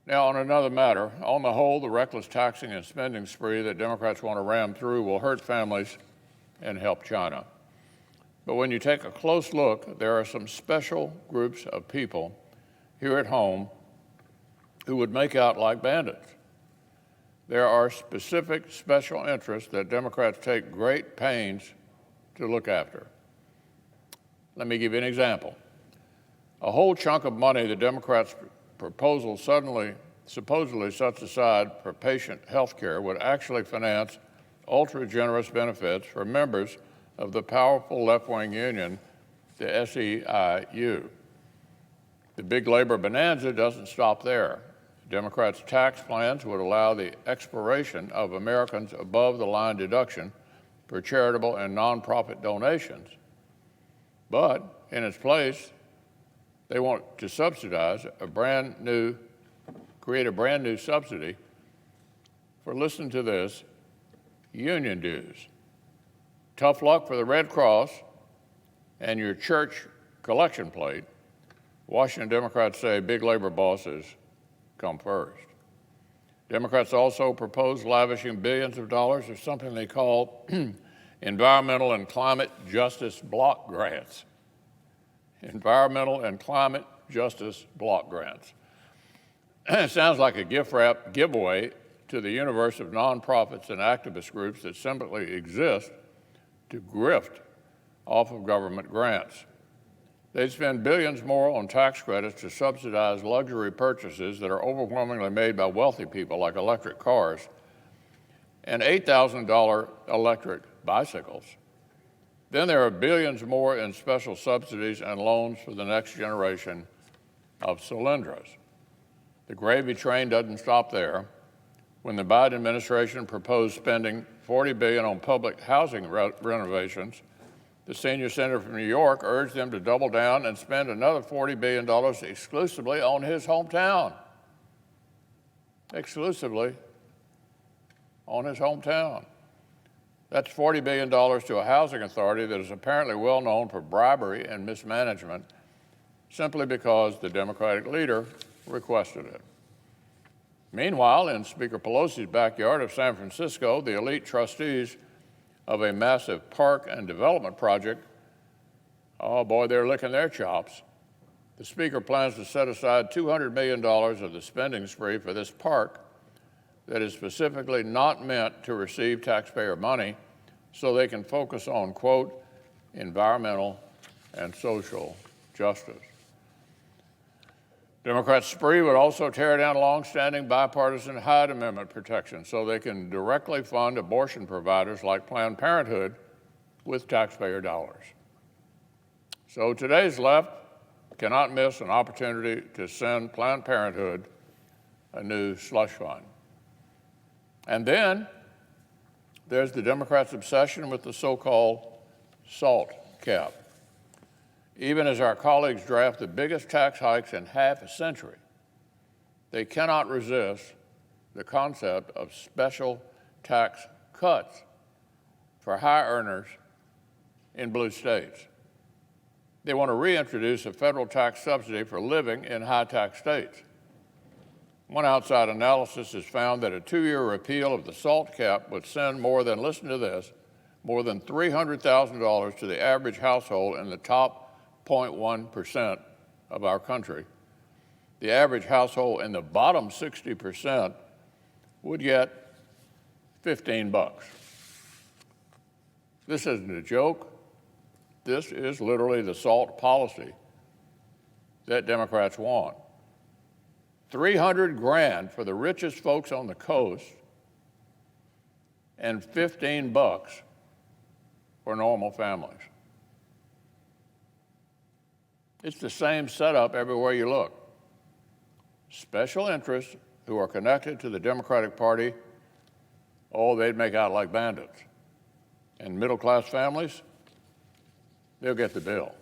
Now, on another matter, on the whole, the reckless taxing and spending spree that Democrats want to ram through will hurt families and help China. But when you take a close look, there are some special groups of people here at home who would make out like bandits. There are specific special interests that Democrats take great pains to look after. Let me give you an example. A whole chunk of money the Democrats' proposal supposedly sets aside for patient health care would actually finance ultra-generous benefits for members of the powerful left-wing union, the SEIU. The big labor bonanza doesn't stop there. Democrats' tax plans would allow the expiration of Americans' above-the-line deduction for charitable and nonprofit donations. But in its place, they want to subsidize create a brand new subsidy for, listen to this, union dues. Tough luck for the Red Cross and your church collection plate. Washington Democrats say big labor bosses come first. Democrats also propose lavishing billions of dollars of something they call environmental and climate justice block grants. Environmental and climate justice block grants. It sounds like a gift wrap giveaway to the universe of nonprofits and activist groups that simply exist to grift off of government grants. They'd spend billions more on tax credits to subsidize luxury purchases that are overwhelmingly made by wealthy people, like electric cars and $8,000 electric bicycles. Then there are billions more in special subsidies and loans for the next generation of Solyndras. The gravy train doesn't stop there. When the Biden administration proposed spending $40 billion on public housing renovations, the senior senator from New York urged them to double down and spend another $40 billion exclusively on his hometown. Exclusively on his hometown. That's $40 billion to a housing authority that is apparently well known for bribery and mismanagement simply because the Democratic leader requested it. Meanwhile, in Speaker Pelosi's backyard of San Francisco, the elite trustees of a massive park and development project, oh boy, they're licking their chops. The Speaker plans to set aside $200 million of the spending spree for this park that is specifically not meant to receive taxpayer money so they can focus on, quote, environmental and social justice. Democrats' spree would also tear down longstanding bipartisan Hyde Amendment protections so they can directly fund abortion providers like Planned Parenthood with taxpayer dollars. So today's left cannot miss an opportunity to send Planned Parenthood a new slush fund. And then there's the Democrats' obsession with the so-called SALT cap. Even as our colleagues draft the biggest tax hikes in half a century, they cannot resist the concept of special tax cuts for high earners in blue states. They want to reintroduce a federal tax subsidy for living in high-tax states. One outside analysis has found that a 2-year repeal of the SALT cap would send more than, listen to this, more than $300,000 to the average household in the top 0.1% of our country. The average household in the bottom 60% would get $15. This isn't a joke. This is literally the SALT policy that Democrats want. $300 grand for the richest folks on the coast and $15 for normal families. It's the same setup everywhere you look. Special interests who are connected to the Democratic Party, oh, they'd make out like bandits. And middle-class families, they'll get the bill.